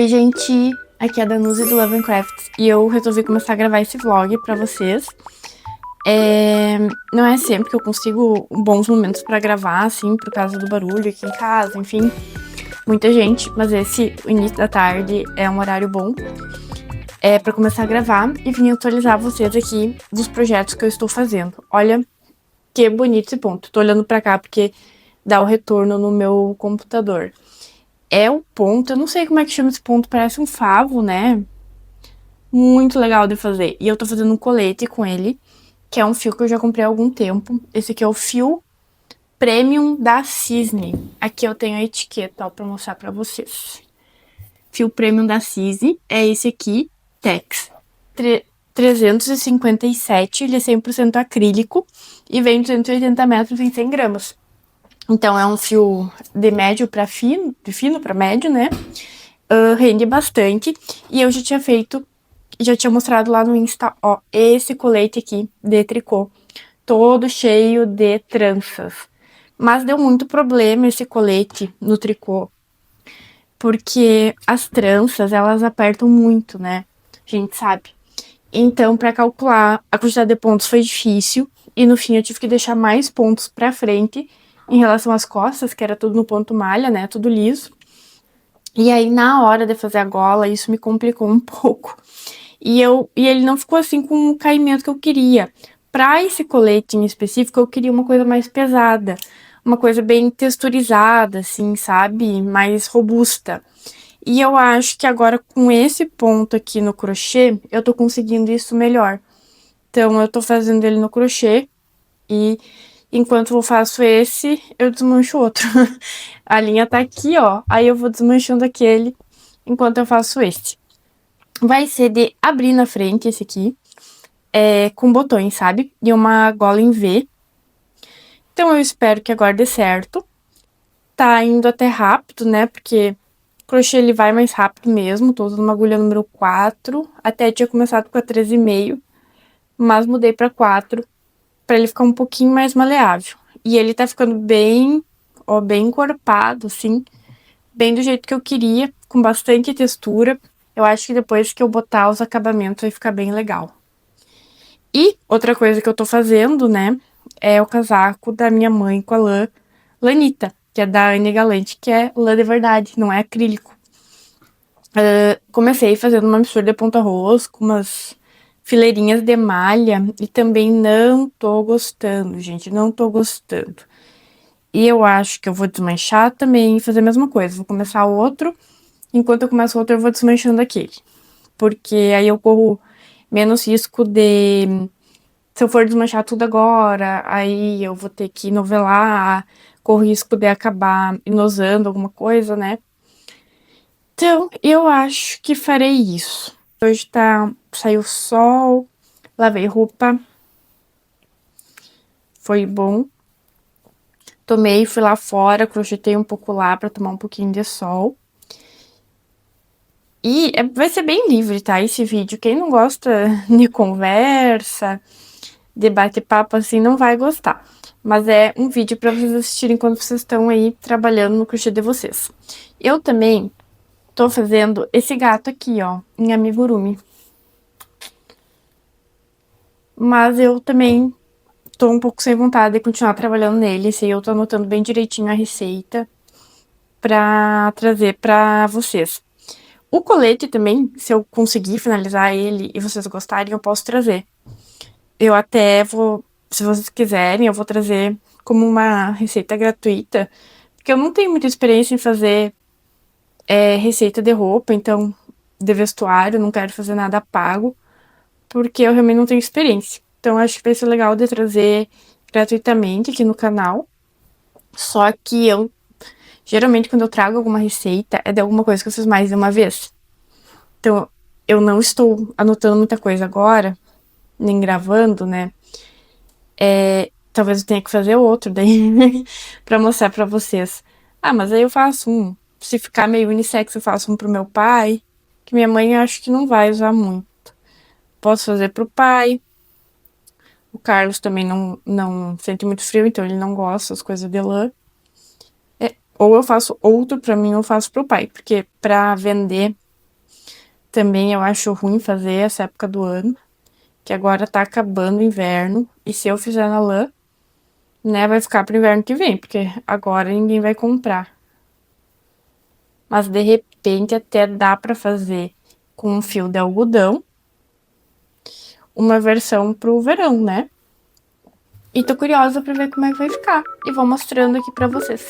Oi, gente, aqui é a Danusa do Love Crafts e eu resolvi começar a gravar esse vlog pra vocês. Não é sempre que eu consigo bons momentos pra gravar, assim, por causa do barulho aqui em casa, enfim, muita gente, mas o início da tarde, é um horário bom pra começar a gravar e vim atualizar vocês aqui dos projetos que eu estou fazendo. Olha que bonito esse ponto, tô olhando pra cá porque dá o retorno no meu computador. É o ponto, eu não sei como é que chama esse ponto, parece um favo, né? Muito legal de fazer. E eu tô fazendo um colete com ele, que é um fio que eu já comprei há algum tempo. Esse aqui é o fio Premium da Cisne. Aqui eu tenho a etiqueta, ó, pra mostrar pra vocês. Fio Premium da Cisne é esse aqui, Tex. 357, ele é 100% acrílico e vem 280 metros em 100 gramas. Então é um fio de médio pra fino, de fino pra médio, né? Rende bastante. E eu já tinha feito, já tinha mostrado lá no Insta, ó, esse colete aqui de tricô, todo cheio de tranças. Mas deu muito problema esse colete no tricô, porque as tranças, elas apertam muito, né? A gente sabe. Então, pra calcular a quantidade de pontos foi difícil, e no fim eu tive que deixar mais pontos pra frente em relação às costas, que era tudo no ponto malha, né? Tudo liso. E aí, na hora de fazer a gola, isso me complicou um pouco. E ele não ficou assim com o caimento que eu queria. Pra esse colete em específico, eu queria uma coisa mais pesada. Uma coisa bem texturizada, assim, sabe? Mais robusta. E eu acho que agora, com esse ponto aqui no crochê, eu tô conseguindo isso melhor. Então, eu tô fazendo ele no crochê e enquanto eu faço esse, eu desmancho outro. A linha tá aqui, ó. Aí eu vou desmanchando aquele enquanto eu faço esse. Vai ser de abrir na frente esse aqui, com botões, sabe? E uma gola em V. Então eu espero que agora dê certo. Tá indo até rápido, né? Porque o crochê ele vai mais rápido mesmo. Tô usando uma agulha número 4. Até tinha começado com a 13,5, mas mudei pra 4 pra ele ficar um pouquinho mais maleável. E ele tá ficando bem, ó, bem encorpado, assim. Bem do jeito que eu queria, com bastante textura. Eu acho que depois que eu botar os acabamentos vai ficar bem legal. E outra coisa que eu tô fazendo, né, é o casaco da minha mãe com a lã Lanita, que é da Anne Galante, que é lã de verdade, não é acrílico. Comecei fazendo uma mistura de ponta-arroz com umas fileirinhas de malha e também não tô gostando, gente, não tô gostando. E eu acho que eu vou desmanchar também e fazer a mesma coisa. Vou começar outro, enquanto eu começo outro eu vou desmanchando aquele. Porque aí eu corro menos risco de... Se eu for desmanchar tudo agora, aí eu vou ter que novelar, corro risco de acabar inosando alguma coisa, né? Então, eu acho que farei isso. Hoje saiu sol, lavei roupa, foi bom. Tomei, fui lá fora, crochetei um pouco lá pra tomar um pouquinho de sol. E vai ser bem livre, tá, esse vídeo. Quem não gosta de conversa, de bate-papo assim, não vai gostar. Mas é um vídeo pra vocês assistirem quando vocês estão aí trabalhando no crochê de vocês. Eu também tô fazendo esse gato aqui, ó, em amigurumi. Mas eu também tô um pouco sem vontade de continuar trabalhando nele. Esse aí eu tô anotando bem direitinho a receita pra trazer pra vocês. O colete também, se eu conseguir finalizar ele e vocês gostarem, eu posso trazer. Eu até vou, se vocês quiserem, eu vou trazer como uma receita gratuita, porque eu não tenho muita experiência em fazer receita de roupa, então, de vestuário, não quero fazer nada pago, porque eu realmente não tenho experiência. Então, acho que vai ser legal de trazer gratuitamente aqui no canal. Só que geralmente, quando eu trago alguma receita, é de alguma coisa que eu fiz mais de uma vez. Então, eu não estou anotando muita coisa agora, nem gravando, né? Talvez eu tenha que fazer outro daí, pra mostrar pra vocês. Ah, mas aí eu faço um. Se ficar meio unissex, eu faço um pro meu pai, que minha mãe eu acho que não vai usar muito. Posso fazer pro pai. O Carlos também não sente muito frio, então ele não gosta das coisas de lã. Ou eu faço outro pra mim, ou eu faço pro pai, porque pra vender Também eu acho ruim fazer essa época do ano, que agora tá acabando o inverno, e se eu fizer na lã, né, vai ficar pro inverno que vem, porque agora ninguém vai comprar. Mas de repente até dá pra fazer com um fio de algodão uma versão pro verão, né? E tô curiosa pra ver como é que vai ficar. E vou mostrando aqui pra vocês.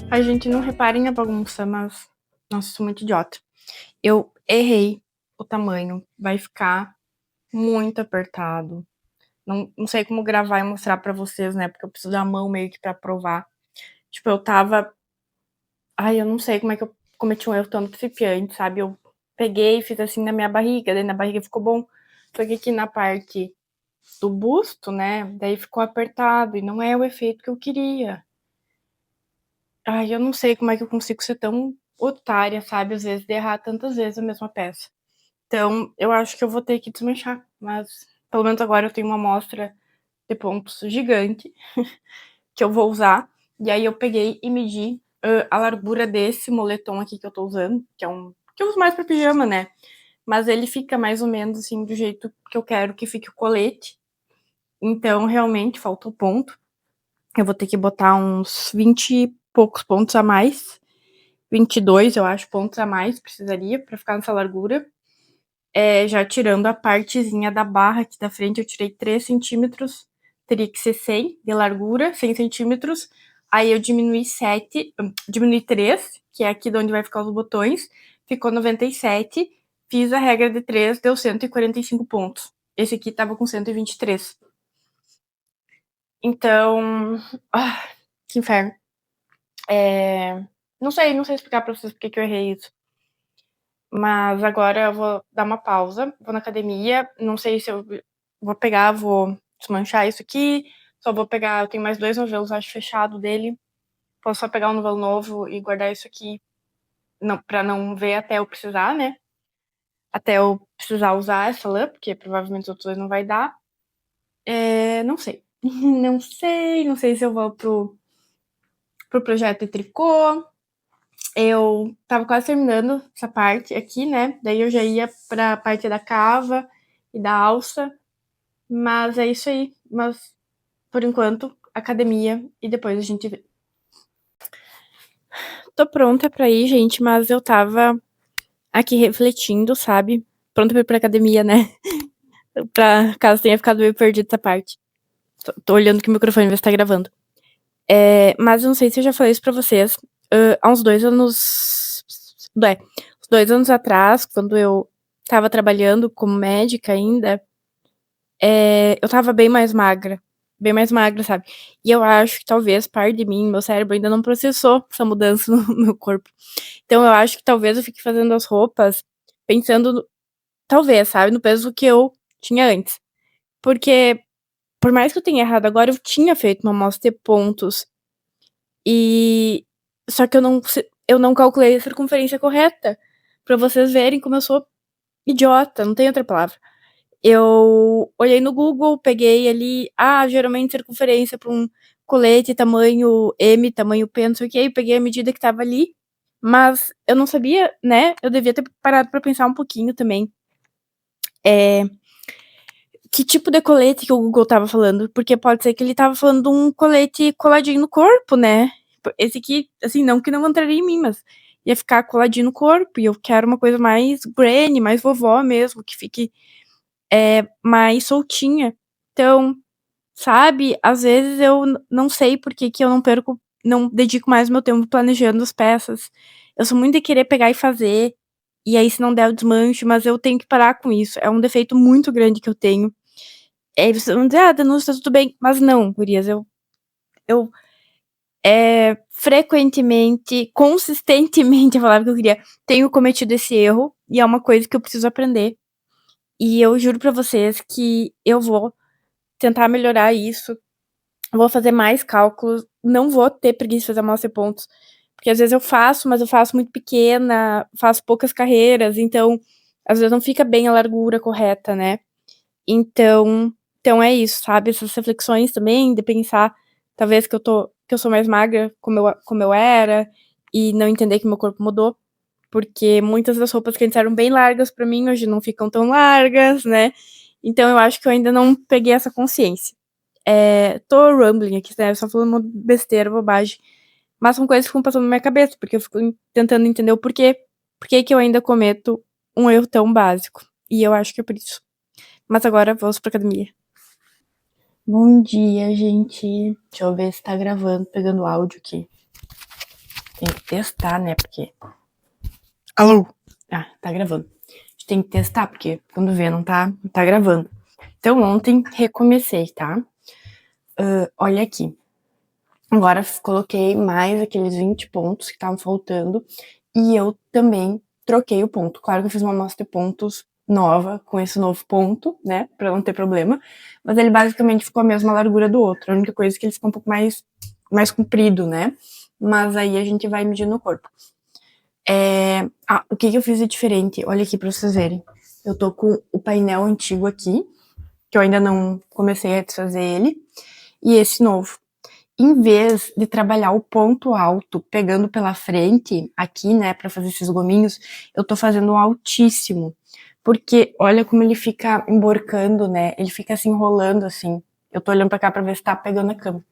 A gente não repara em a bagunça, mas... Nossa, sou muito idiota. Eu errei o tamanho. Vai ficar muito apertado. Não sei como gravar e mostrar pra vocês, né? Porque eu preciso da mão meio que pra provar. Tipo, eu tava... Ai, eu não sei como é que eu cometi um erro tão principiante, sabe? Eu peguei e fiz assim na minha barriga, daí na barriga ficou bom. Só que aqui na parte do busto, né? Daí ficou apertado e não é o efeito que eu queria. Ai, eu não sei como é que eu consigo ser tão otária, sabe? Às vezes de errar tantas vezes a mesma peça. Então, eu acho que eu vou ter que desmanchar, mas pelo menos agora eu tenho uma amostra de pontos gigante que eu vou usar. E aí eu peguei e medi a largura desse moletom aqui que eu tô usando, que é um que eu uso mais pra pijama, né? Mas ele fica mais ou menos assim do jeito que eu quero que fique o colete. Então, realmente, falta o ponto. Eu vou ter que botar uns 20 e poucos pontos a mais. 22, eu acho, pontos a mais precisaria pra ficar nessa largura. Já tirando a partezinha da barra aqui da frente, eu tirei 3 centímetros. Teria que ser 100 de largura, 100 centímetros. Aí eu diminui 3, que é aqui de onde vai ficar os botões. Ficou 97. Fiz a regra de 3, deu 145 pontos. Esse aqui tava com 123. Então, que inferno. Não sei explicar pra vocês porque que eu errei isso. Mas agora eu vou dar uma pausa, vou na academia, não sei se eu vou desmanchar isso aqui, só vou pegar, eu tenho mais 2 novelos, acho, fechado dele, posso só pegar um novelo novo e guardar isso aqui, não, pra não ver até eu precisar, né? Até eu precisar usar essa lã, porque provavelmente os outros dois não vai dar. Não sei. Não sei se eu vou pro projeto de tricô. Eu tava quase terminando essa parte aqui, né? Daí eu já ia pra parte da cava e da alça. Mas é isso aí. Mas, por enquanto, academia e depois a gente vê. Tô pronta pra ir, gente, mas eu tava aqui refletindo, sabe? Pronta pra ir pra academia, né? Pra caso tenha ficado meio perdido essa parte. Tô olhando que o microfone vai estar gravando. Mas eu não sei se eu já falei isso pra vocês. Há uns 2 anos. Uns 2 anos atrás, quando eu tava trabalhando como médica ainda, eu tava bem mais magra. Bem mais magra, sabe? E eu acho que talvez parte de mim, meu cérebro ainda não processou essa mudança no meu corpo. Então eu acho que talvez eu fique fazendo as roupas pensando, talvez, sabe, no peso que eu tinha antes. Porque, por mais que eu tenha errado agora, eu tinha feito uma amostra de pontos. E só que eu não calculei a circunferência correta. Pra vocês verem como eu sou idiota, não tem outra palavra. Eu olhei no Google, peguei ali, geralmente circunferência para um colete tamanho M, tamanho P, não sei o que, peguei a medida que tava ali, mas eu não sabia, né? Eu devia ter parado pra pensar um pouquinho também. Que tipo de colete que o Google tava falando? Porque pode ser que ele tava falando de um colete coladinho no corpo, né? Esse aqui, assim, não que não entraria em mim, mas ia ficar coladinho no corpo, e eu quero uma coisa mais granny, mais vovó mesmo, que fique mais soltinha. Então, sabe, às vezes eu não sei por que que eu não dedico mais meu tempo planejando as peças. Eu sou muito de querer pegar e fazer, e aí se não der eu desmancho, mas eu tenho que parar com isso. É um defeito muito grande que eu tenho. Aí vocês vão dizer: Danusa, tá tudo bem. Mas não, gurias, eu frequentemente, consistentemente, a palavra que eu queria, tenho cometido esse erro, e é uma coisa que eu preciso aprender. E eu juro pra vocês que eu vou tentar melhorar isso. Vou fazer mais cálculos. Não vou ter preguiça de fazer amostra de pontos. Porque às vezes eu faço, mas eu faço muito pequena, faço poucas carreiras, então às vezes não fica bem a largura correta, né? Então é isso, sabe? Essas reflexões também, de pensar, talvez que eu sou mais magra, como eu era, e não entender que meu corpo mudou, porque muitas das roupas que antes eram bem largas pra mim, hoje não ficam tão largas, né? Então eu acho que eu ainda não peguei essa consciência. Tô rumbling aqui, né? Só falando uma besteira, bobagem. Mas são coisas que ficam passando na minha cabeça, porque eu fico tentando entender o porquê. Por que que eu ainda cometo um erro tão básico? E eu acho que é por isso. Mas agora vamos pra academia. Bom dia, gente. Deixa eu ver se tá gravando, pegando áudio aqui. Tem que testar, né? Porque. Alô? Ah, tá gravando. A gente tem que testar, porque quando vê não tá gravando. Então ontem recomecei, tá? Olha aqui. Agora coloquei mais aqueles 20 pontos que estavam faltando. E eu também troquei o ponto. Claro que eu fiz uma amostra de pontos nova com esse novo ponto, né? Pra não ter problema. Mas ele basicamente ficou a mesma largura do outro. A única coisa é que ele ficou um pouco mais comprido, né? Mas aí a gente vai medir no corpo. O que eu fiz de diferente? Olha aqui pra vocês verem. Eu tô com o painel antigo aqui, que eu ainda não comecei a desfazer ele, e esse novo. Em vez de trabalhar o ponto alto pegando pela frente, aqui, né, pra fazer esses gominhos, eu tô fazendo um altíssimo. Porque olha como ele fica emborcando, né? Ele fica se enrolando assim. Eu tô olhando pra cá pra ver se tá pegando a câmera.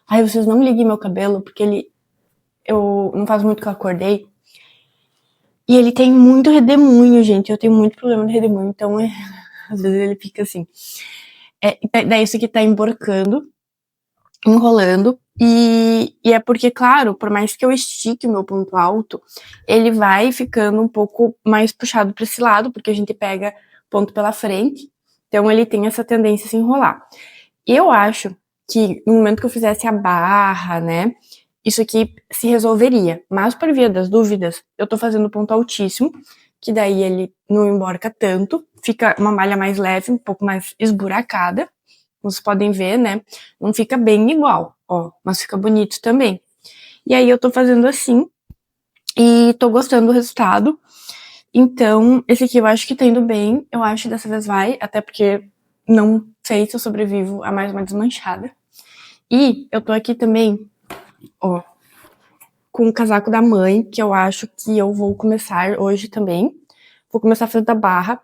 Ai, vocês não liguem meu cabelo, porque eu não faz muito que eu acordei. E ele tem muito redemoinho, gente. Eu tenho muito problema de redemoinho, então às vezes ele fica assim. Daí isso aqui tá emborcando, enrolando. E é porque, claro, por mais que eu estique o meu ponto alto, ele vai ficando um pouco mais puxado para esse lado, porque a gente pega ponto pela frente. Então ele tem essa tendência a se enrolar. Eu acho que no momento que eu fizesse a barra, né, isso aqui se resolveria. Mas por via das dúvidas, eu tô fazendo ponto altíssimo, que daí ele não emborca tanto, fica uma malha mais leve, um pouco mais esburacada. Vocês podem ver, né? Não fica bem igual, ó, mas fica bonito também. E aí eu tô fazendo assim e tô gostando do resultado. Então, esse aqui eu acho que tá indo bem. Eu acho que dessa vez vai, até porque não sei se eu sobrevivo a mais uma desmanchada. E eu tô aqui também, ó, com o casaco da mãe, que eu acho que eu vou começar hoje também. Vou começar fazendo a barra,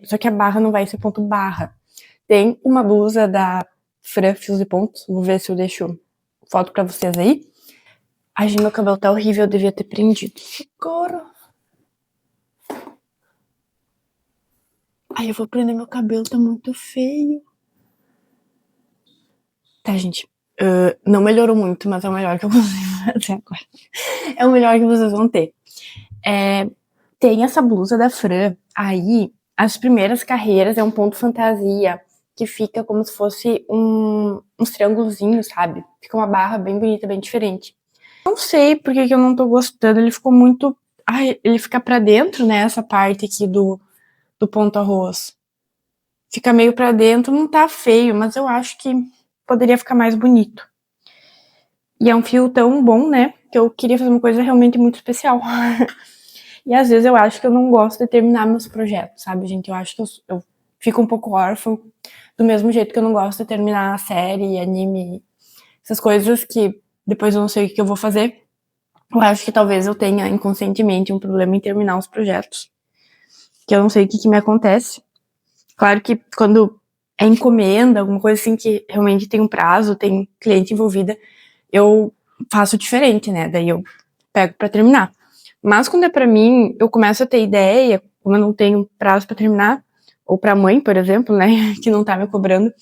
só que a barra não vai ser ponto barra. Tem uma blusa da Fran Fios e Pontos, vou ver se eu deixo foto pra vocês aí. Ai, gente, meu cabelo tá horrível, eu devia ter prendido. Socorro! Ai, eu vou prender meu cabelo, tá muito feio. Tá, gente. Não melhorou muito, mas é o melhor que eu consigo fazer agora. É o melhor que vocês vão ter. Tem essa blusa da Fran. Aí, as primeiras carreiras é um ponto fantasia, que fica como se fosse uns triângulozinhos, sabe? Fica uma barra bem bonita, bem diferente. Não sei por que eu não tô gostando, ele ficou muito... Ai, ele fica pra dentro, né, essa parte aqui do ponto arroz. Fica meio pra dentro, não tá feio, mas eu acho que poderia ficar mais bonito. E é um fio tão bom, né, que eu queria fazer uma coisa realmente muito especial. E às vezes eu acho que eu não gosto de terminar meus projetos, sabe, gente? Eu acho que eu fico um pouco órfã, do mesmo jeito que eu não gosto de terminar a série, anime, essas coisas que depois eu não sei o que eu vou fazer. Eu acho que talvez eu tenha inconscientemente um problema em terminar os projetos, que eu não sei o que me acontece. Claro que quando é encomenda, alguma coisa assim que realmente tem um prazo, tem cliente envolvida, eu faço diferente, né? Daí eu pego pra terminar. Mas quando é pra mim, eu começo a ter ideia, como eu não tenho prazo pra terminar, ou pra mãe, por exemplo, né, que não tá me cobrando,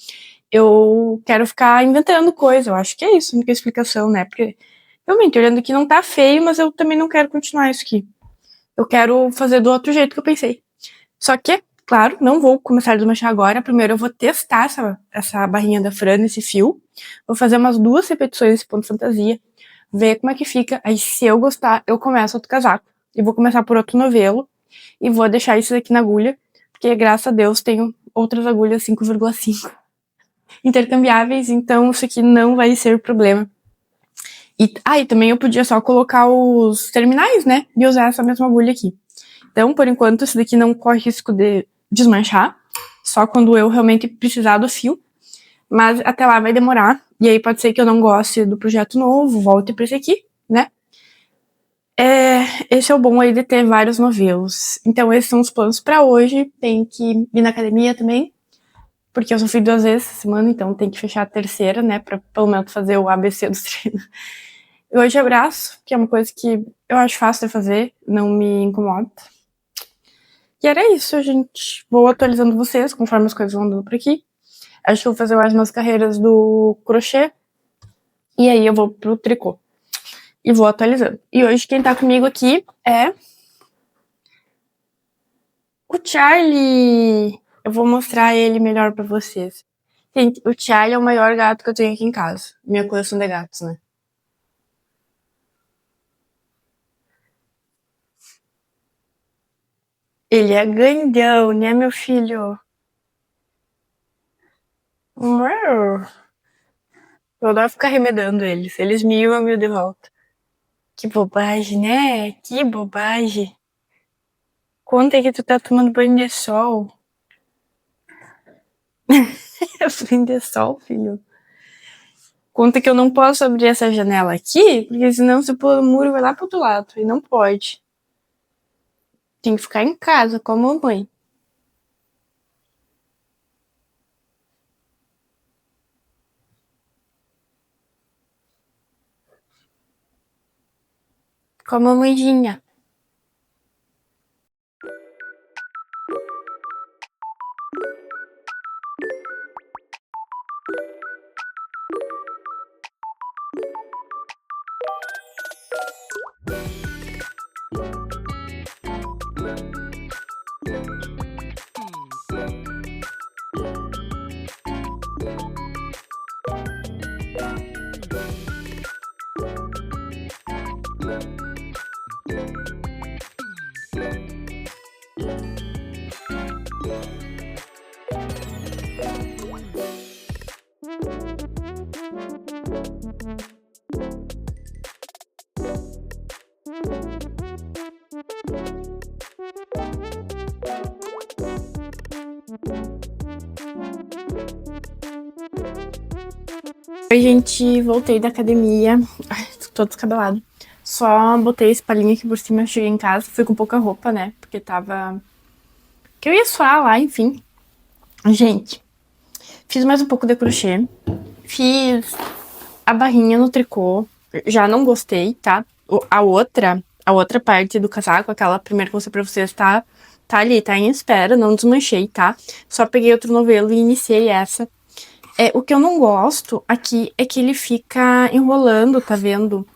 eu quero ficar inventando coisa. Eu acho que é isso, a única explicação, né? Porque realmente, olhando aqui não tá feio, mas eu também não quero continuar isso aqui. Eu quero fazer do outro jeito que eu pensei. Só que, claro, não vou começar a desmanchar agora. Primeiro eu vou testar essa barrinha da Fran, esse fio. Vou fazer umas 2 repetições desse ponto fantasia. Ver como é que fica. Aí se eu gostar, eu começo outro casaco. E vou começar por outro novelo. E vou deixar isso aqui na agulha. Porque, graças a Deus, tenho outras agulhas 5,5 intercambiáveis. Então isso aqui não vai ser problema. E também eu podia só colocar os terminais, né? E usar essa mesma agulha aqui. Então, por enquanto, esse daqui não corre risco de desmanchar. Só quando eu realmente precisar do fio. Mas até lá vai demorar. E aí pode ser que eu não goste do projeto novo, volte pra esse aqui, né? Esse é o bom aí de ter vários novelos. Então, esses são os planos pra hoje. Tem que ir na academia também. Porque eu só fui 2 vezes essa semana, então tem que fechar a terceira, né? Pra pelo menos fazer o ABC dos treinos. E hoje é braço, que é uma coisa que eu acho fácil de fazer, não me incomoda. E era isso, gente. Vou atualizando vocês conforme as coisas vão andando por aqui. Acho que eu vou fazer mais umas carreiras do crochê. E aí eu vou pro tricô. E vou atualizando. E hoje quem tá comigo aqui é o Charlie. Eu vou mostrar ele melhor pra vocês. Gente, o Charlie é o maior gato que eu tenho aqui em casa. Minha coleção de gatos, né? Ele é grandão, né, meu filho? Uau. Eu adoro ficar remedando eles. Eles me iam, eu me de volta. Que bobagem, né? Que bobagem. Conta que tu tá tomando banho de sol. Banho de sol, filho. Conta que eu não posso abrir essa janela aqui, porque senão se pôr o muro vai lá pro outro lado. E não pode. Tem que ficar em casa com a mamãe. Com a mamãezinha. Oi, gente, voltei da academia. Ai, tô todo descabelado. Só botei esse palinho aqui por cima, cheguei em casa, fui com pouca roupa, né? Porque tava... que eu ia suar lá, enfim. Gente, fiz mais um pouco de crochê. Fiz a barrinha no tricô. Já não gostei, tá? A outra parte do casaco, aquela primeira que eu mostrei pra vocês, tá ali, tá em espera, não desmanchei, tá? Só peguei outro novelo e iniciei essa. O que eu não gosto aqui é que ele fica enrolando, tá vendo?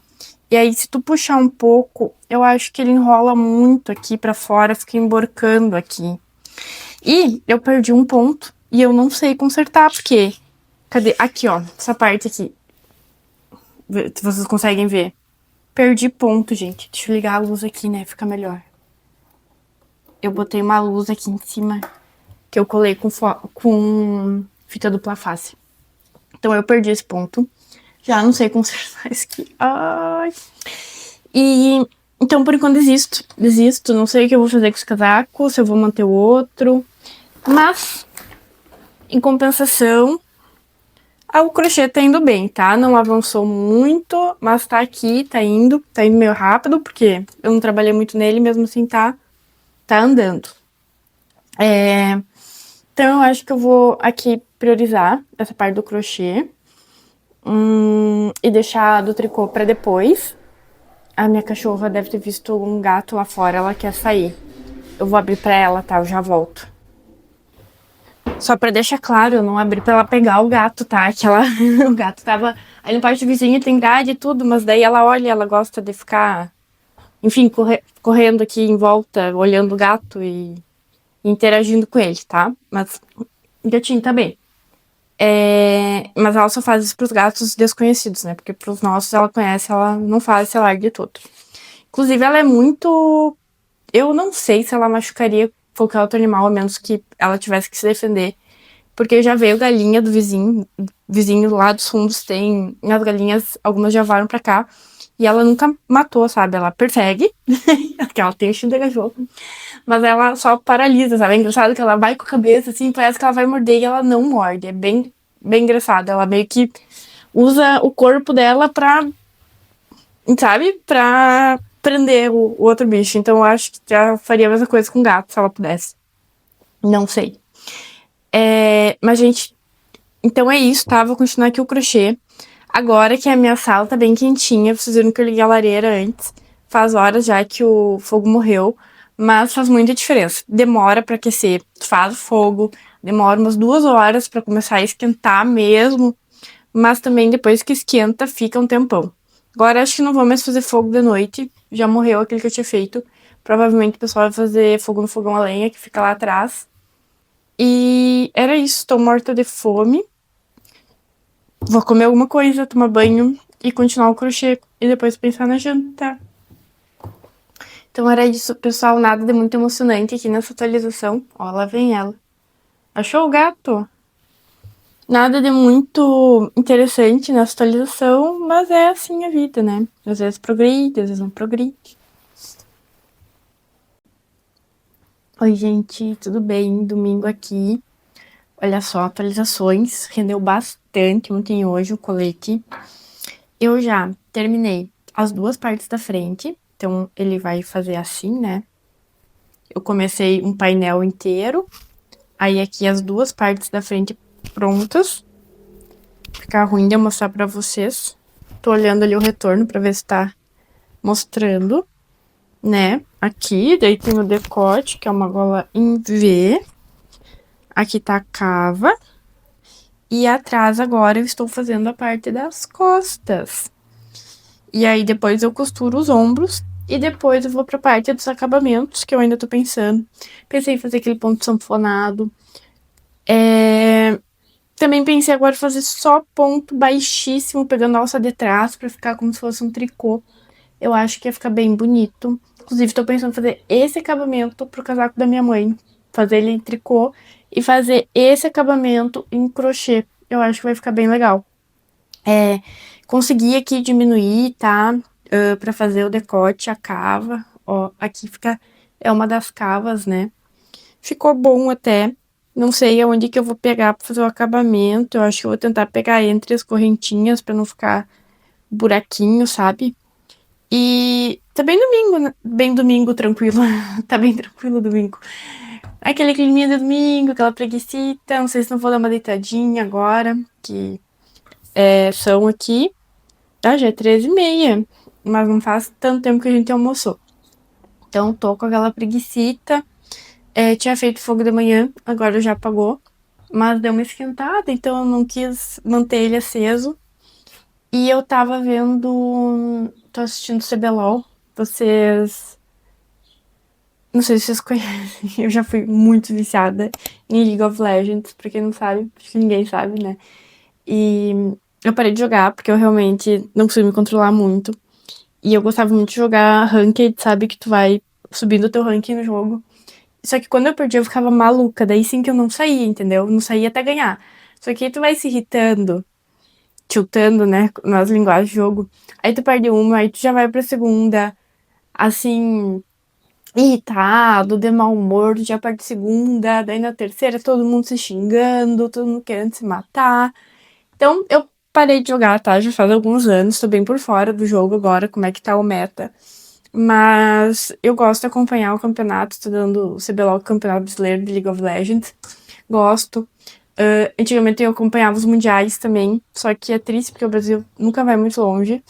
E aí, se tu puxar um pouco, eu acho que ele enrola muito aqui pra fora, fica emborcando aqui. E eu perdi um ponto e eu não sei consertar, porque... Cadê? Aqui, ó, essa parte aqui. Se vocês conseguem ver. Perdi ponto, gente. Deixa eu ligar a luz aqui, né? Fica melhor. Eu botei uma luz aqui em cima que eu colei com fita dupla face. Então eu perdi esse ponto. Já não sei consertar isso aqui. Ai. E então por enquanto desisto. Não sei o que eu vou fazer com esse casaco, se eu vou manter o outro. Mas, em compensação, o crochê tá indo bem, tá? Não avançou muito, mas tá aqui, tá indo meio rápido, porque eu não trabalhei muito nele, mesmo assim tá andando. Então eu acho que eu vou aqui priorizar essa parte do crochê e deixar do tricô pra depois. A minha cachorra deve ter visto um gato lá fora, ela quer sair. Eu vou abrir pra ela, tá? Eu já volto. Só pra deixar claro, eu não abri pra ela pegar o gato, tá? O gato tava aí no quarto vizinho, tem grade e tudo, mas daí ela olha, ela gosta de ficar, enfim, correndo aqui em volta, olhando o gato e interagindo com ele, tá? Mas o gatinho tá bem. Mas ela só faz isso pros gatos desconhecidos, né? Porque pros nossos ela conhece, ela não faz esse alarde todo. Inclusive, ela é muito... Eu não sei se ela machucaria qualquer outro animal, a menos que ela tivesse que se defender. Porque já veio galinha do vizinho lá dos fundos tem, as galinhas, algumas já vieram pra cá, e ela nunca matou, sabe? Ela persegue, porque ela tem o instinto de cachorro, mas ela só paralisa, sabe? É engraçado que ela vai com a cabeça, assim, parece que ela vai morder e ela não morde. É bem, bem engraçado. Ela meio que usa o corpo dela pra, sabe? Pra prender o outro bicho. Então eu acho que já faria a mesma coisa com gato, se ela pudesse. Não sei. Mas, gente, então é isso, tá? Vou continuar aqui o crochê. Agora que a minha sala tá bem quentinha, vocês viram que eu liguei a lareira antes. Faz horas já que o fogo morreu, mas faz muita diferença. Demora pra aquecer, faz o fogo, demora umas 2 horas pra começar a esquentar mesmo, mas também depois que esquenta fica um tempão. Agora acho que não vou mais fazer fogo de noite, já morreu aquele que eu tinha feito. Provavelmente o pessoal vai fazer fogo no fogão a lenha que fica lá atrás. E era isso, tô morta de fome. Vou comer alguma coisa, tomar banho e continuar o crochê. E depois pensar na janta. Então era isso, pessoal. Nada de muito emocionante aqui nessa atualização. Ó, lá vem ela. Achou o gato? Nada de muito interessante nessa atualização, mas é assim a vida, né? Às vezes progride, às vezes não progride. Oi, gente, tudo bem? Domingo aqui. Olha só, atualizações. Rendeu bastante ontem e hoje o colete. Eu já terminei as 2 partes da frente. Então, ele vai fazer assim, né? Eu comecei um painel inteiro. Aí, aqui as 2 partes da frente prontas. Ficar ruim de eu mostrar pra vocês. Tô olhando ali o retorno pra ver se tá mostrando, né? Aqui, daí tem o decote, que é uma gola em V. Aqui tá a cava. E atrás agora eu estou fazendo a parte das costas. E aí depois eu costuro os ombros. E depois eu vou pra parte dos acabamentos, que eu ainda tô pensando. Pensei em fazer aquele ponto sanfonado. Também pensei agora em fazer só ponto baixíssimo, pegando a alça de trás, pra ficar como se fosse um tricô. Eu acho que ia ficar bem bonito. Inclusive, tô pensando em fazer esse acabamento pro casaco da minha mãe. Fazer ele em tricô e fazer esse acabamento em crochê. Eu acho que vai ficar bem legal. Consegui aqui diminuir, tá? Pra fazer o decote, a cava. Ó, aqui fica... É uma das cavas, né? Ficou bom até. Não sei aonde que eu vou pegar pra fazer o acabamento. Eu acho que eu vou tentar pegar entre as correntinhas pra não ficar buraquinho, sabe? E tá bem domingo, né? Bem domingo, tranquilo. Tá bem tranquilo domingo. Aquele climinha de domingo, aquela preguicita. Não sei se não vou dar uma deitadinha agora, que são aqui. Ah, já é 13h30, mas não faz tanto tempo que a gente almoçou. Então tô com aquela preguicita. Tinha feito fogo de manhã, agora já apagou. Mas deu uma esquentada, então eu não quis manter ele aceso. E eu tava vendo... Tô assistindo CBLOL. Vocês... Não sei se vocês conhecem. Eu já fui muito viciada em League of Legends. Pra quem não sabe, acho que ninguém sabe, né? E eu parei de jogar porque eu realmente não consigo me controlar muito. E eu gostava muito de jogar Ranked, sabe? Que tu vai subindo o teu ranking no jogo. Só que quando eu perdi, eu ficava maluca. Daí sim que eu não saía, entendeu? Não saía até ganhar. Só que aí tu vai se irritando, tiltando, né? Nas linguagens de jogo. Aí tu perde uma, aí tu já vai pra segunda. Assim, irritado, de mau humor, tu já perde segunda. Daí na terceira, todo mundo se xingando, todo mundo querendo se matar. Então, eu parei de jogar, tá? Já faz alguns anos. Tô bem por fora do jogo agora, como é que tá o meta. Mas eu gosto de acompanhar o campeonato, estudando o CBLOL, o Campeonato Brasileiro de League of Legends. Gosto. Antigamente eu acompanhava os mundiais também, só que é triste porque o Brasil nunca vai muito longe.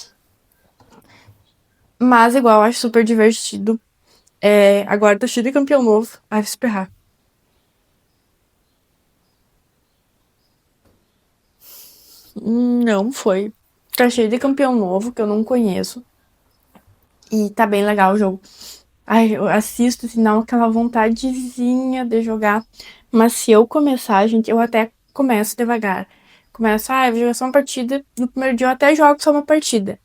Mas igual, eu acho super divertido. Agora tá cheio de campeão novo. Ai, vou esperar. Não foi. Tá cheio de campeão novo que eu não conheço. E tá bem legal o jogo. Ai, eu assisto, assim, dá aquela vontadezinha de jogar. Mas se eu começar, gente, eu até começo devagar. Começo, vou jogar só uma partida. No primeiro dia eu até jogo só uma partida.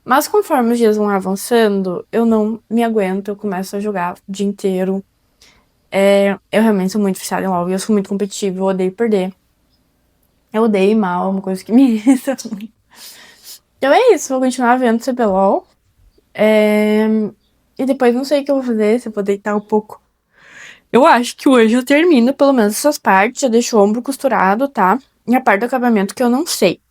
Mas conforme os dias vão avançando, eu não me aguento, eu começo a jogar o dia inteiro. Eu realmente sou muito viciada em LoL, eu sou muito competitiva, eu odeio perder. Eu odeio mal, é uma coisa que me irrita muito. Então é isso, vou continuar vendo CBLOL. E depois não sei o que eu vou fazer, se eu vou deitar um pouco. Eu acho que hoje eu termino pelo menos essas partes, eu deixo o ombro costurado, tá? E a parte do acabamento que eu não sei.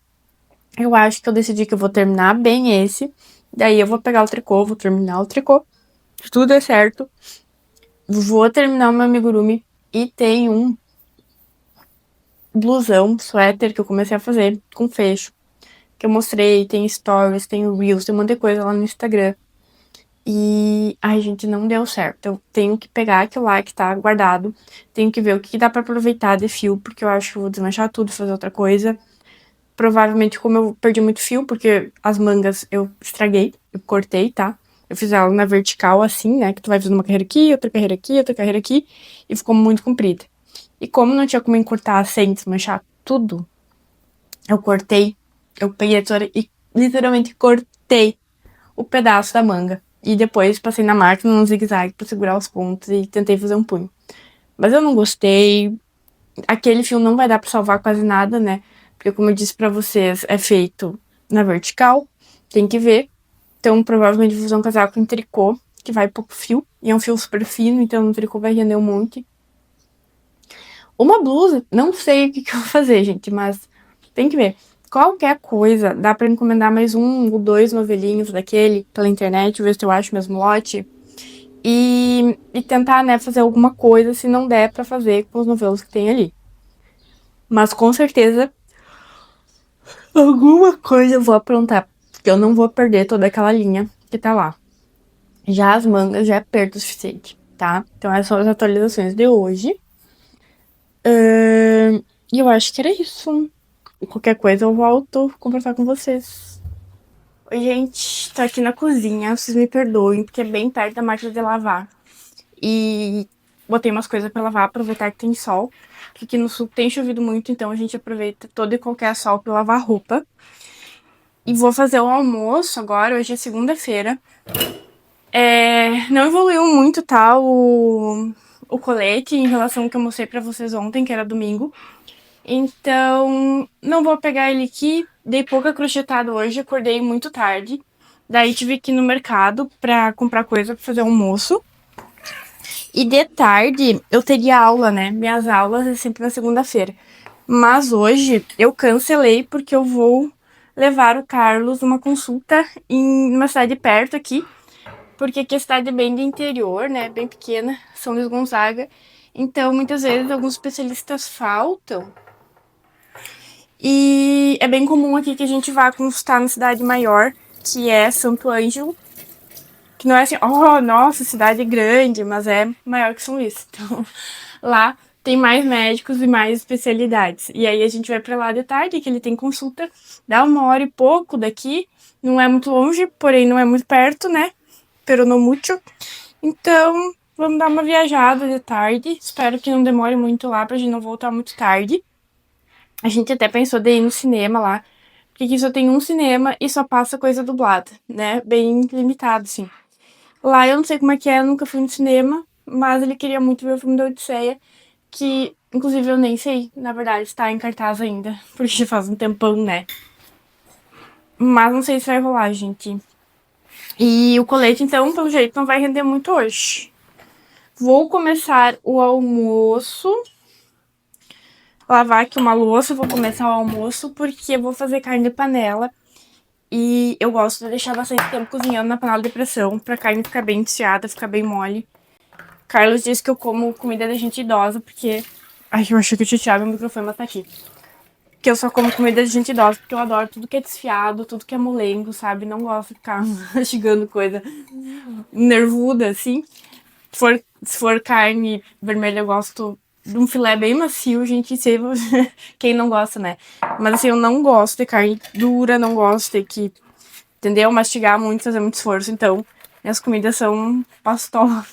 Eu acho que eu decidi que eu vou terminar bem esse. Daí eu vou pegar o tricô, vou terminar o tricô. Se tudo der certo, vou terminar o meu amigurumi. E tem um blusão, suéter que eu comecei a fazer com fecho. Que eu mostrei, tem stories, tem reels, tem um monte de coisa lá no Instagram. E, ai, gente, não deu certo. Eu tenho que pegar aquilo lá que tá guardado. Tenho que ver o que dá pra aproveitar de fio, porque eu acho que eu vou desmanchar tudo e fazer outra coisa. Provavelmente, como eu perdi muito fio, porque as mangas eu estraguei, eu cortei, tá? Eu fiz ela na vertical, assim, né? Que tu vai fazendo uma carreira aqui, outra carreira aqui, outra carreira aqui. E ficou muito comprida. E como não tinha como encurtar sem desmanchar tudo, eu cortei. Eu peguei a tesoura e literalmente cortei o pedaço da manga. E depois passei na máquina num zigue-zague pra segurar os pontos e tentei fazer um punho. Mas eu não gostei. Aquele fio não vai dar pra salvar quase nada, né? Porque como eu disse pra vocês, é feito na vertical. Tem que ver. Então provavelmente vou usar um casaco em tricô, que vai pouco fio. E é um fio super fino, então no tricô vai render um monte. Uma blusa, não sei o que eu vou fazer, gente, mas tem que ver. Qualquer coisa, dá pra encomendar mais um ou dois novelinhos daquele pela internet, ver se eu acho o mesmo lote. E tentar, né, fazer alguma coisa se não der pra fazer com os novelos que tem ali. Mas com certeza, alguma coisa eu vou aprontar. Porque eu não vou perder toda aquela linha que tá lá. Já as mangas já é perto o suficiente, tá? Então essas são as atualizações de hoje. E eu acho que era isso. Qualquer coisa eu volto a conversar com vocês. Oi, gente. Tô aqui na cozinha. Vocês me perdoem, porque é bem perto da máquina de lavar. E botei umas coisas pra lavar, aproveitar que tem sol. Que aqui no sul tem chovido muito, então a gente aproveita todo e qualquer sol pra lavar roupa. E vou fazer o almoço agora, hoje é segunda-feira. Não evoluiu muito, tá, o colete em relação ao que eu mostrei pra vocês ontem, que era domingo. Então, não vou pegar ele aqui. Dei pouca crochetada hoje, acordei muito tarde. Daí tive que ir no mercado pra comprar coisa pra fazer almoço. E de tarde eu teria aula, né? Minhas aulas é sempre na segunda-feira. Mas hoje eu cancelei porque eu vou levar o Carlos numa consulta em uma cidade perto aqui. Porque aqui a cidade é bem de interior, né? Bem pequena, São Luís Gonzaga. Então, muitas vezes, alguns especialistas faltam. E é bem comum aqui que a gente vá consultar na cidade maior, que é Santo Ângelo. Que não é assim, oh, nossa, cidade grande, mas é maior que São Luís. Então, lá tem mais médicos e mais especialidades. E aí a gente vai pra lá de tarde, que ele tem consulta, dá 1 hora e pouco daqui. Não é muito longe, porém não é muito perto, né? Pero no mucho. Então, vamos dar uma viajada de tarde. Espero que não demore muito lá pra gente não voltar muito tarde. A gente até pensou de ir no cinema lá, porque aqui só tem um cinema e só passa coisa dublada, né? Bem limitado, assim. Lá eu não sei como é que é, eu nunca fui no cinema, mas ele queria muito ver o filme da Odisseia, que inclusive eu nem sei, na verdade, está em cartaz ainda, porque já faz um tempão, né? Mas não sei se vai rolar, gente. E o colete, então, pelo jeito, não vai render muito hoje. Vou começar o almoço. Lavar aqui uma louça, vou começar o almoço, porque eu vou fazer carne de panela. E eu gosto de deixar bastante tempo cozinhando na panela de pressão, pra carne ficar bem desfiada, ficar bem mole. Carlos disse que eu como comida de gente idosa, porque... Ai, eu achei que eu tinha tirado meu microfone, mas tá aqui. Que eu só como comida de gente idosa, porque eu adoro tudo que é desfiado, tudo que é molengo, sabe? Não gosto de ficar mastigando coisa nervuda, assim. Se for carne vermelha, eu gosto de um filé bem macio, gente. Sei quem não gosta, né? Mas assim, eu não gosto de carne dura, não gosto de que, entendeu? Mastigar muito, fazer muito esforço. Então, minhas comidas são pastosa.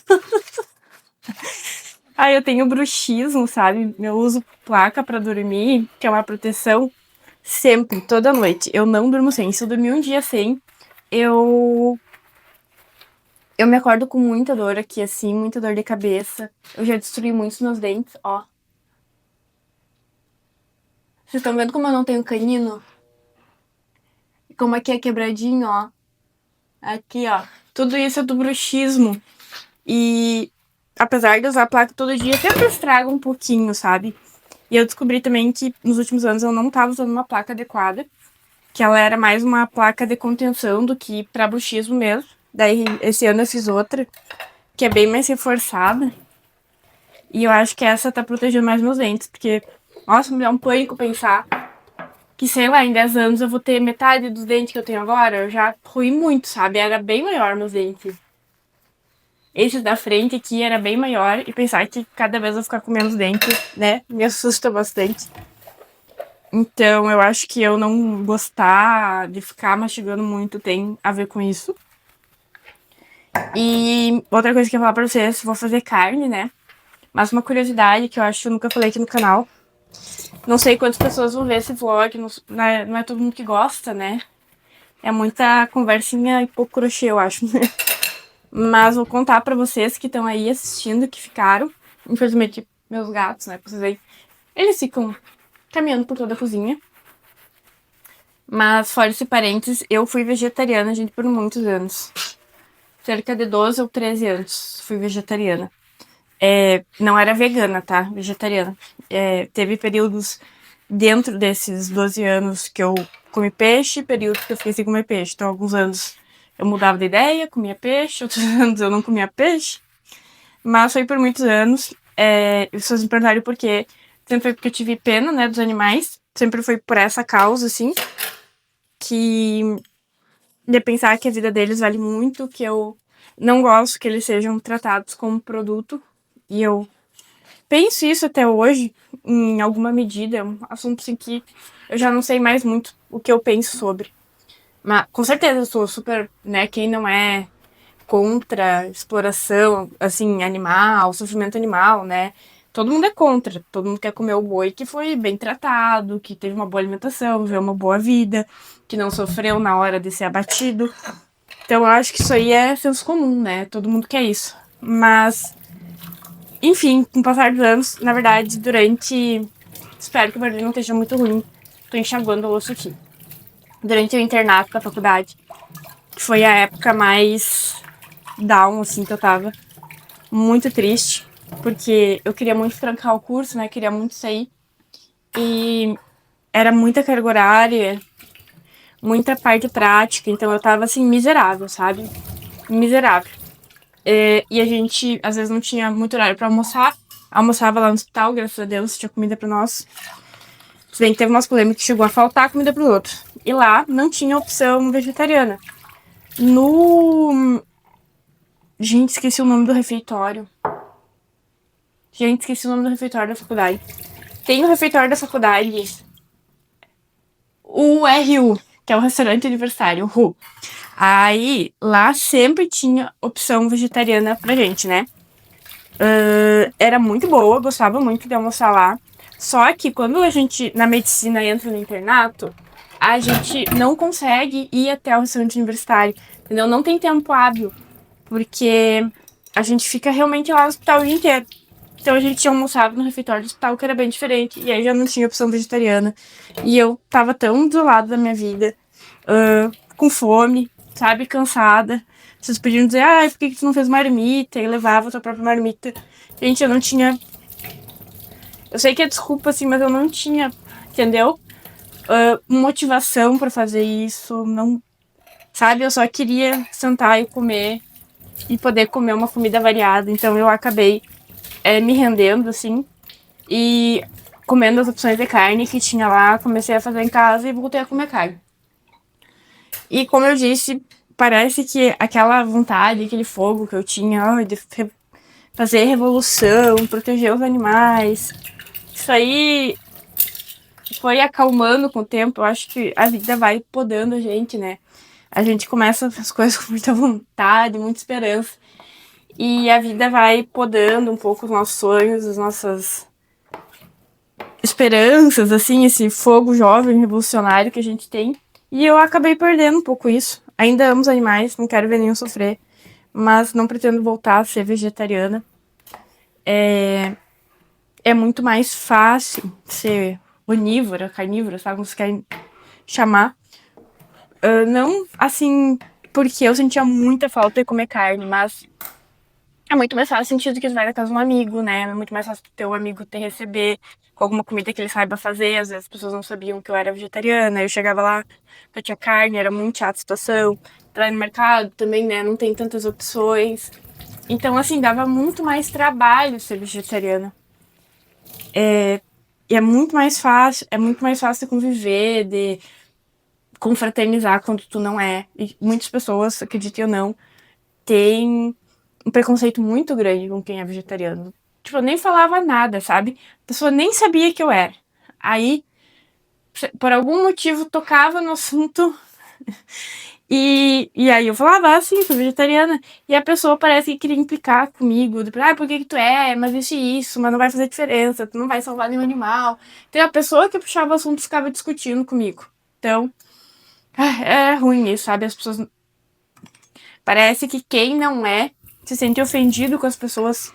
Eu tenho bruxismo, sabe? Eu uso placa pra dormir, que é uma proteção, sempre, toda noite. Eu não durmo sem. Se eu dormir um dia sem, eu eu me acordo com muita dor aqui, assim, muita dor de cabeça. Eu já destruí muitos meus dentes, ó. Vocês estão vendo como eu não tenho canino? Como aqui é quebradinho, ó. Aqui, ó. Tudo isso é do bruxismo. E apesar de usar a placa todo dia, sempre estraga um pouquinho, sabe? E eu descobri também que nos últimos anos eu não tava usando uma placa adequada. Que ela era mais uma placa de contenção do que pra bruxismo mesmo. Daí esse ano eu fiz outra, que é bem mais reforçada. E eu acho que essa tá protegendo mais meus dentes, porque, nossa, me dá um pânico pensar que, sei lá, em 10 anos eu vou ter metade dos dentes que eu tenho agora. Eu já ruí muito, sabe? Era bem maior meus dentes. Esse da frente aqui era bem maior, e pensar que cada vez eu vou ficar com menos dente, né? Me assusta bastante. Então, eu acho que eu não gostar de ficar mastigando muito tem a ver com isso. E outra coisa que eu ia falar pra vocês, vou fazer carne, né? Mas uma curiosidade que eu acho que eu nunca falei aqui no canal. Não sei quantas pessoas vão ver esse vlog, não é todo mundo que gosta, né? É muita conversinha e pouco crochê, eu acho. Mas vou contar pra vocês que estão aí assistindo, que ficaram. Infelizmente, meus gatos, né? Vocês aí, eles ficam caminhando por toda a cozinha. Mas, fora esse parênteses, eu fui vegetariana, gente, por muitos anos. Cerca de 12 ou 13 anos fui vegetariana. Não era vegana, tá? Vegetariana. Teve períodos dentro desses 12 anos que eu comi peixe, períodos que eu fiquei sem comer peixe. Então, alguns anos eu mudava de ideia, comia peixe, outros anos eu não comia peixe. Mas foi por muitos anos. As pessoas me perguntaram por quê. Sempre foi porque eu tive pena, né, dos animais. Sempre foi por essa causa, assim. Que de pensar que a vida deles vale muito, que eu não gosto que eles sejam tratados como produto. E eu penso isso até hoje, em alguma medida. É um assunto assim que eu já não sei mais muito o que eu penso sobre. Mas com certeza eu sou super, né, quem não é contra exploração, assim, animal, sofrimento animal, né? Todo mundo é contra, todo mundo quer comer o boi que foi bem tratado, que teve uma boa alimentação, viveu uma boa vida, que não sofreu na hora de ser abatido. Então eu acho que isso aí é senso comum, né? Todo mundo quer isso. Mas, enfim, com o passar dos anos, na verdade, durante... Espero que o barulho não esteja muito ruim. Tô enxaguando o osso aqui. Durante o internato da faculdade, que foi a época mais down, assim, que eu tava. Muito triste, porque eu queria muito trancar o curso, né? Queria muito sair. E era muita carga horária, muita parte prática, então eu tava, assim, miserável, sabe? Miserável. E a gente, às vezes, não tinha muito horário pra almoçar. Almoçava lá no hospital, graças a Deus, tinha comida pra nós. Se bem que teve umas polêmicas que chegou a faltar comida pros outros. E lá não tinha opção vegetariana. No... Gente, esqueci o nome do refeitório. Gente, esqueci o nome do refeitório da faculdade. Tem o refeitório da faculdade, o RU, que é o restaurante universitário, o RU. Aí, lá sempre tinha opção vegetariana pra gente, né? Era muito boa, gostava muito de almoçar lá. Só que quando a gente, na medicina, entra no internato, a gente não consegue ir até o restaurante universitário, entendeu? Não tem tempo hábil, porque a gente fica realmente lá no hospital o dia inteiro. Então a gente almoçava no refeitório do hospital, que era bem diferente, e aí já não tinha opção vegetariana. E eu tava tão desolada da minha vida, com fome, sabe, cansada. Vocês podiam dizer, por que tu não fez marmita? E levava a tua própria marmita. Gente, eu não tinha... Eu sei que é desculpa, assim, mas eu não tinha, entendeu? Motivação pra fazer isso, não... Sabe, eu só queria sentar e comer, e poder comer uma comida variada. Então eu acabei me rendendo, assim, e comendo as opções de carne que tinha lá, comecei a fazer em casa e voltei a comer carne. E como eu disse, parece que aquela vontade, aquele fogo que eu tinha de fazer revolução, proteger os animais, isso aí foi acalmando com o tempo. Eu acho que a vida vai podando a gente, né? A gente começa as coisas com muita vontade, muita esperança. E a vida vai podando um pouco os nossos sonhos, as nossas esperanças, assim, esse fogo jovem, revolucionário que a gente tem. E eu acabei perdendo um pouco isso. Ainda amo os animais, não quero ver nenhum sofrer, mas não pretendo voltar a ser vegetariana. É muito mais fácil ser onívora, carnívora, sabe como vocês querem chamar. Não, assim, porque eu sentia muita falta de comer carne, mas é muito mais fácil no sentido que tu vai na casa de um amigo, né? É muito mais fácil teu amigo te receber com alguma comida que ele saiba fazer. Às vezes as pessoas não sabiam que eu era vegetariana. Eu chegava lá, só tinha carne, era muito chata a situação. Entrar no mercado também, né? Não tem tantas opções. Então, assim, dava muito mais trabalho ser vegetariana. E é muito mais fácil de conviver, de confraternizar quando tu não é. E muitas pessoas, acreditem ou não, têm um preconceito muito grande com quem é vegetariano. Tipo, eu nem falava nada, sabe? A pessoa nem sabia que eu era. Aí, por algum motivo, tocava no assunto e aí eu falava, assim, sou vegetariana. E a pessoa parece que queria implicar comigo. Tipo, por que tu é? Mas isso, mas não vai fazer diferença. Tu não vai salvar nenhum animal. Então, a pessoa que puxava o assunto ficava discutindo comigo. Então, é ruim isso, sabe? As pessoas... Parece que quem não é se sente ofendido com as pessoas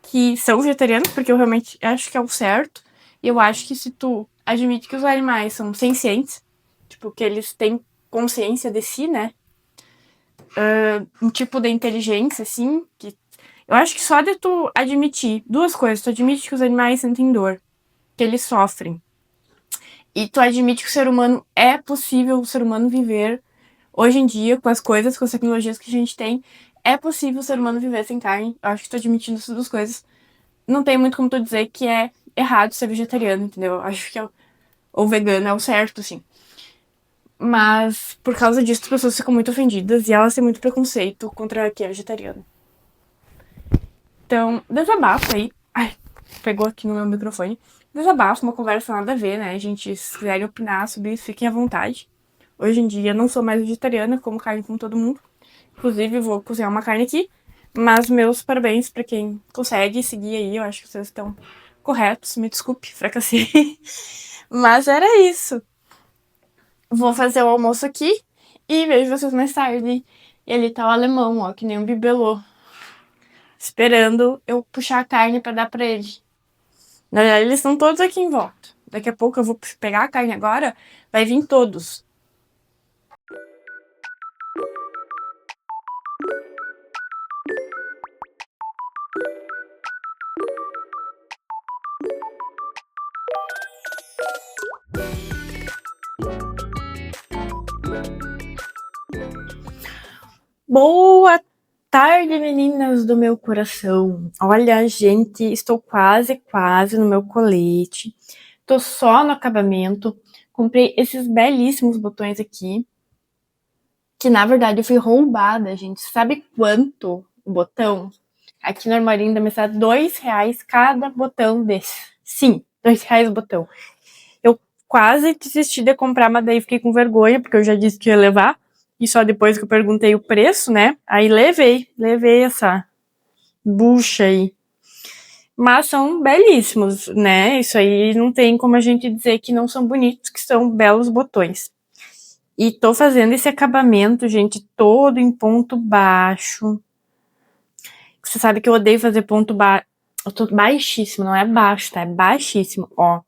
que são vegetarianos, porque eu realmente acho que é o certo. E eu acho que se tu admite que os animais são sencientes, tipo, que eles têm consciência de si, né? Um tipo de inteligência, assim, que... Eu acho que só de tu admitir duas coisas. Tu admite que os animais sentem dor, que eles sofrem. E tu admite que é possível o ser humano viver hoje em dia, com as coisas, com as tecnologias que a gente tem, é possível o ser humano viver sem carne. Eu acho que tu admitindo essas duas coisas, não tem muito como tu dizer que é errado ser vegetariano, entendeu? Eu acho que ou vegano é o certo, assim. Mas por causa disso as pessoas ficam muito ofendidas e elas têm muito preconceito contra quem é vegetariano. Então, desabafo aí. Ai, pegou aqui no meu microfone. Desabafo, uma conversa nada a ver, né, gente? Se quiserem opinar sobre isso, fiquem à vontade. Hoje em dia não sou mais vegetariana, como carne com todo mundo. Inclusive, vou cozinhar uma carne aqui. Mas meus parabéns pra quem consegue seguir aí. Eu acho que vocês estão corretos. Me desculpe, fracassei. Mas era isso. Vou fazer o almoço aqui e vejo vocês mais tarde. E ali tá o alemão, ó, que nem um bibelô. Esperando eu puxar a carne pra dar pra ele. Na verdade, eles estão todos aqui em volta. Daqui a pouco eu vou pegar a carne agora, vai vir todos. Boa tarde, meninas do meu coração. Olha, gente, estou quase no meu colete. Tô só no acabamento. Comprei esses belíssimos botões aqui, que na verdade eu fui roubada, gente. Sabe quanto o botão? Aqui no armarinho da minha cidade, R$ 2 cada botão desse. Sim, R$ 2 o botão. Eu quase desisti de comprar, mas daí fiquei com vergonha, porque eu já disse que ia levar. E só depois que eu perguntei o preço, né? Aí levei essa bucha aí. Mas são belíssimos, né? Isso aí não tem como a gente dizer que não são bonitos, que são belos botões. E tô fazendo esse acabamento, gente, todo em ponto baixo. Você sabe que eu odeio fazer ponto baixo. Eu tô baixíssimo, não é baixo, tá? É baixíssimo, ó.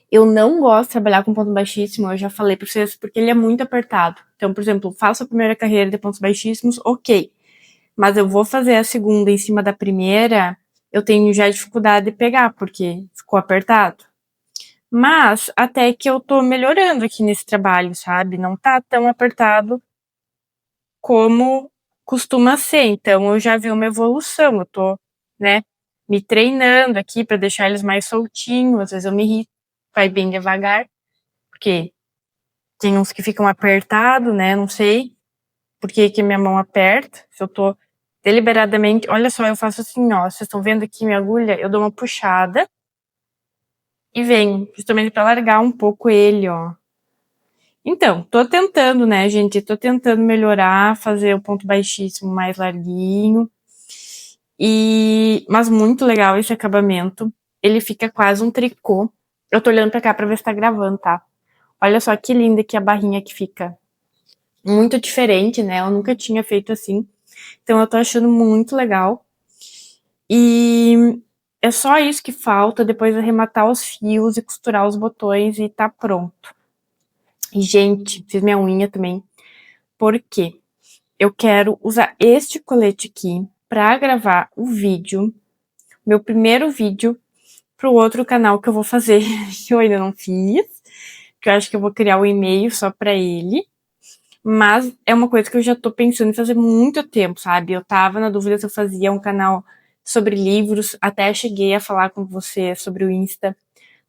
Eu não gosto de trabalhar com ponto baixíssimo, eu já falei pra vocês, porque ele é muito apertado. Então, por exemplo, faço a primeira carreira de pontos baixíssimos, ok. Mas eu vou fazer a segunda em cima da primeira, eu tenho já dificuldade de pegar, porque ficou apertado. Mas até que eu tô melhorando aqui nesse trabalho, sabe? Não tá tão apertado como costuma ser. Então eu já vi uma evolução, eu tô, né, me treinando aqui pra deixar eles mais soltinhos, às vezes eu me irrito, vai bem devagar, porque tem uns que ficam apertados, né, não sei por que que minha mão aperta, se eu tô deliberadamente, olha só, eu faço assim, ó, vocês estão vendo aqui minha agulha? Eu dou uma puxada e venho, justamente pra largar um pouco ele, ó. Então, tô tentando, né, gente? Tô tentando melhorar, fazer o ponto baixíssimo mais larguinho. Mas muito legal esse acabamento. Ele fica quase um tricô. Eu tô olhando pra cá pra ver se tá gravando, tá? Olha só que linda que a barrinha que fica. Muito diferente, né? Eu nunca tinha feito assim. Então eu tô achando muito legal. E É só isso que falta, depois arrematar os fios e costurar os botões e tá pronto. E, gente, fiz minha unha também, porque eu quero usar este colete aqui pra gravar o vídeo, meu primeiro vídeo, pro outro canal que eu vou fazer, que eu ainda não fiz, que eu acho que eu vou criar um e-mail só pra ele. Mas é uma coisa que eu já tô pensando em fazer muito tempo, sabe? Eu tava na dúvida se eu fazia um canal sobre livros, até cheguei a falar com você sobre o Insta.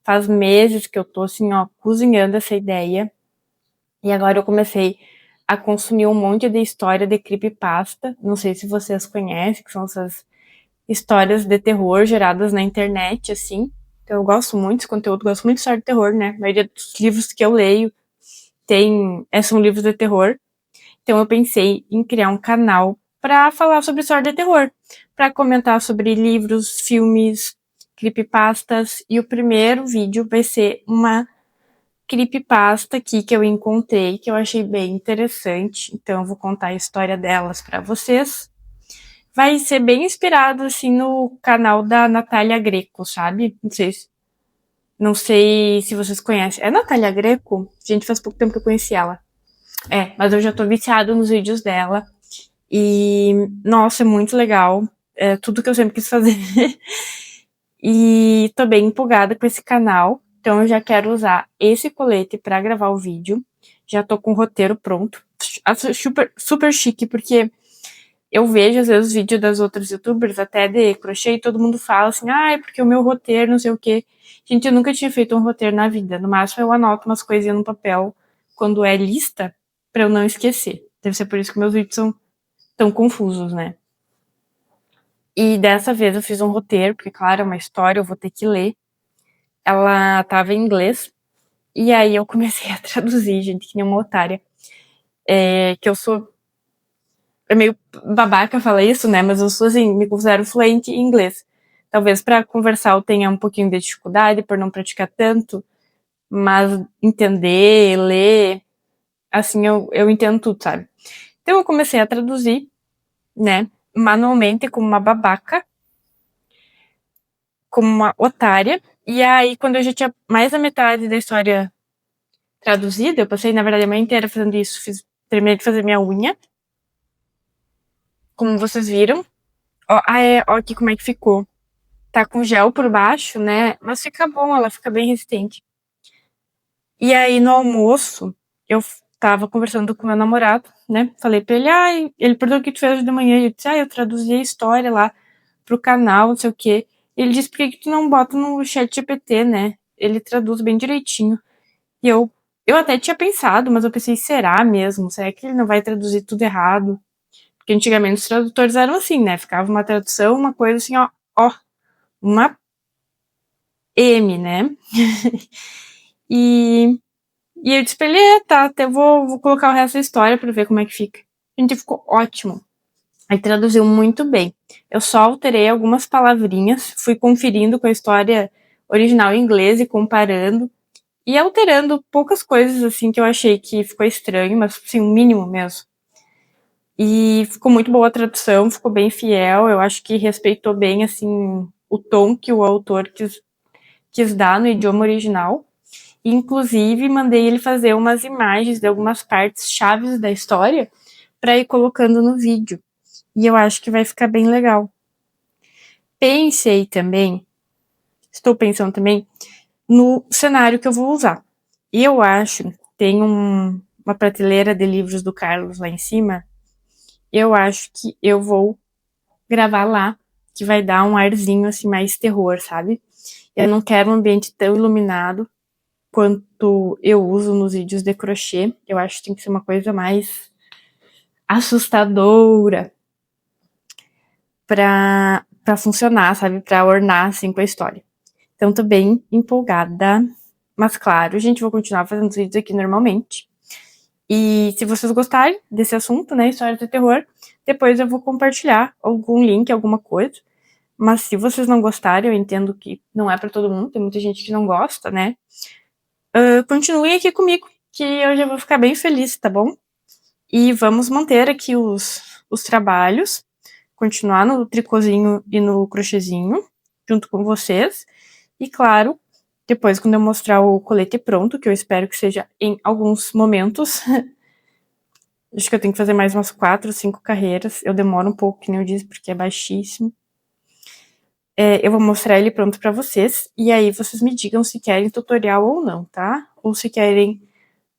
Faz meses que eu tô assim, ó, cozinhando essa ideia. E agora eu comecei a consumir um monte de história de creepypasta. Não sei se vocês conhecem, que são essas histórias de terror geradas na internet, assim. Então eu gosto muito desse conteúdo, gosto muito de história de terror, né? A maioria dos livros que eu leio são livros de terror. Então eu pensei em criar um canal para falar sobre história de terror, para comentar sobre livros, filmes, creepypastas, e o primeiro vídeo vai ser uma creepypasta aqui que eu encontrei, que eu achei bem interessante, então eu vou contar a história delas para vocês. Vai ser bem inspirado assim no canal da Natália Greco, sabe? Não sei se vocês conhecem. É Natália Greco? Gente, faz pouco tempo que eu conheci ela. Mas eu já tô viciada nos vídeos dela. E, nossa, é muito legal. É tudo que eu sempre quis fazer. E tô bem empolgada com esse canal. Então eu já quero usar esse colete pra gravar o vídeo. Já tô com o roteiro pronto. Acho super, super chique, porque eu vejo às vezes vídeos das outras youtubers, até de crochê, e todo mundo fala assim, é porque o meu roteiro, não sei o quê. Gente, eu nunca tinha feito um roteiro na vida. No máximo eu anoto umas coisinhas no papel quando é lista, pra eu não esquecer. Deve ser por isso que meus vídeos são tão confusos, né? E dessa vez eu fiz um roteiro, porque, claro, é uma história, eu vou ter que ler. Ela tava em inglês, e aí eu comecei a traduzir, gente, que nem uma otária. Que eu sou. É meio babaca falar isso, né? Mas eu sou, assim, me considero fluente em inglês. Talvez para conversar eu tenha um pouquinho de dificuldade por não praticar tanto, mas entender, ler, assim, eu entendo tudo, sabe? Então eu comecei a traduzir, né, manualmente como uma babaca, como uma otária. E aí, quando eu já tinha mais da metade da história traduzida, eu passei, na verdade, a manhã inteira fazendo isso. Terminei de fazer minha unha, como vocês viram. Ó aqui como é que ficou. Tá com gel por baixo, né? Mas fica bom, ela fica bem resistente. E aí, no almoço, eu tava conversando com meu namorado, né? Falei pra ele, ele perguntou o que tu fez hoje de manhã. Eu disse, eu traduzi a história lá pro canal, não sei o quê. Ele disse, por que tu não bota no chat GPT, né? Ele traduz bem direitinho. E eu até tinha pensado, mas eu pensei, será mesmo? Será que ele não vai traduzir tudo errado? Porque antigamente os tradutores eram assim, né? Ficava uma tradução, uma coisa assim, ó, uma M, né? e, e eu disse pra ele, tá, até vou colocar o resto da história pra ver como é que fica. A gente ficou ótimo. Aí traduziu muito bem. Eu só alterei algumas palavrinhas, fui conferindo com a história original em inglês e comparando. E alterando poucas coisas, assim, que eu achei que ficou estranho, mas, assim, o mínimo mesmo. E ficou muito boa a tradução, ficou bem fiel, eu acho que respeitou bem, assim, o tom que o autor quis dar no idioma original. E, inclusive, mandei ele fazer umas imagens de algumas partes chaves da história para ir colocando no vídeo. E eu acho que vai ficar bem legal. Estou pensando também, no cenário que eu vou usar. E eu acho, tem uma prateleira de livros do Carlos lá em cima, eu acho que eu vou gravar lá, que vai dar um arzinho assim mais terror, sabe? Eu não quero um ambiente tão iluminado quanto eu uso nos vídeos de crochê. Eu acho que tem que ser uma coisa mais assustadora pra funcionar, sabe? Pra ornar assim com a história. Então tô bem empolgada. Mas claro, gente, vou continuar fazendo os vídeos aqui normalmente. E se vocês gostarem desse assunto, né, história de terror, depois eu vou compartilhar algum link, alguma coisa. Mas se vocês não gostarem, eu entendo que não é pra todo mundo, tem muita gente que não gosta, né? Continuem aqui comigo, que eu já vou ficar bem feliz, tá bom? E vamos manter aqui os trabalhos, continuar no tricôzinho e no crochêzinho. junto com vocês. E claro, depois quando eu mostrar o colete pronto, que eu espero que seja em alguns momentos, acho que eu tenho que fazer mais umas 4 ou 5 carreiras, eu demoro um pouco, que nem eu disse, porque é baixíssimo. Eu vou mostrar ele pronto pra vocês, e aí vocês me digam se querem tutorial ou não, tá? Ou se querem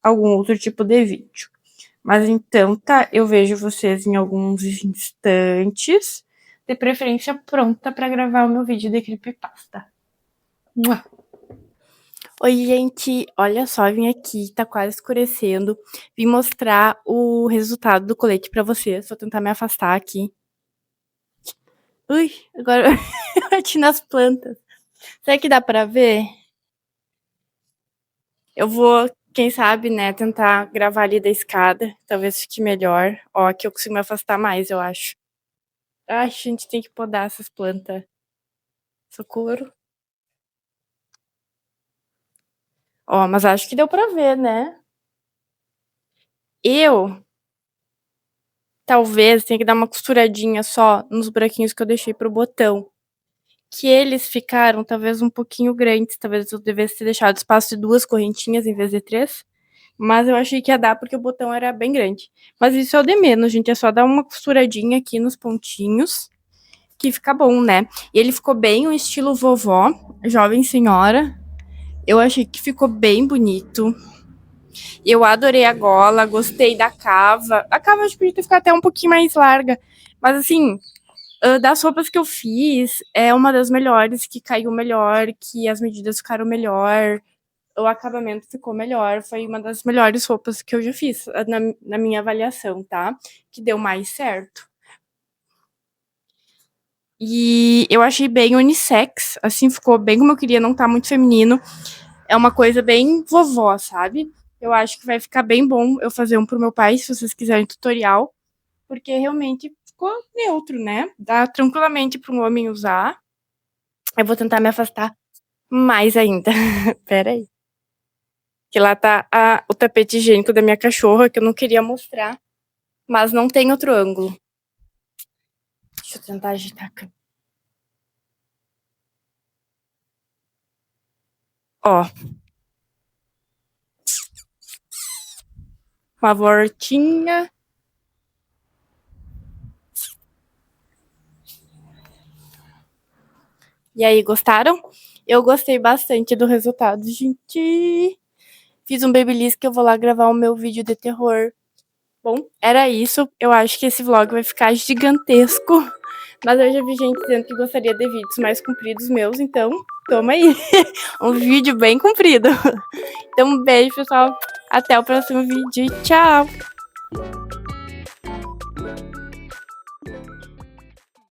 algum outro tipo de vídeo. Mas então, tá, eu vejo vocês em alguns instantes, de preferência pronta pra gravar o meu vídeo de creepypasta. Mua! Oi, gente, olha só, vim aqui, tá quase escurecendo, vim mostrar o resultado do colete pra vocês, vou tentar me afastar aqui. Ui, agora eu bati nas plantas. Será que dá pra ver? Eu vou, quem sabe, né, tentar gravar ali da escada, talvez fique melhor. Ó, aqui eu consigo me afastar mais, eu acho. Ai, gente, tem que podar essas plantas. Socorro. Ó, mas acho que deu pra ver, né? Eu, talvez, tenha que dar uma costuradinha só nos buraquinhos que eu deixei pro botão. Que eles ficaram, talvez, um pouquinho grandes. Talvez eu devesse ter deixado espaço de 2 correntinhas em vez de 3. Mas eu achei que ia dar porque o botão era bem grande. Mas isso é o de menos, gente. É só dar uma costuradinha aqui nos pontinhos, que fica bom, né? E ele ficou bem o estilo vovó, jovem senhora. Eu achei que ficou bem bonito. Eu adorei a gola, gostei da cava. A cava acho que podia ter ficado até um pouquinho mais larga. Mas assim, das roupas que eu fiz, é uma das melhores, que caiu melhor, que as medidas ficaram melhor, o acabamento ficou melhor. Foi uma das melhores roupas que eu já fiz na minha avaliação, tá? Que deu mais certo. E eu achei bem unissex, assim, ficou bem como eu queria, não tá muito feminino. É uma coisa bem vovó, sabe? Eu acho que vai ficar bem bom eu fazer um pro meu pai, se vocês quiserem tutorial, porque realmente ficou neutro, né? Dá tranquilamente para um homem usar. Eu vou tentar me afastar mais ainda. Pera aí. Que lá tá o tapete higiênico da minha cachorra, que eu não queria mostrar, mas não tem outro ângulo. Deixa eu tentar agitar a câmera. Ó. Uma voltinha. E aí, gostaram? Eu gostei bastante do resultado, gente. Fiz um babyliss que eu vou lá gravar o meu vídeo de terror. Bom, era isso. Eu acho que esse vlog vai ficar gigantesco. Mas eu já vi gente dizendo que gostaria de vídeos mais compridos meus, então toma aí. Um vídeo bem comprido. Então, um beijo, pessoal. Até o próximo vídeo. Tchau!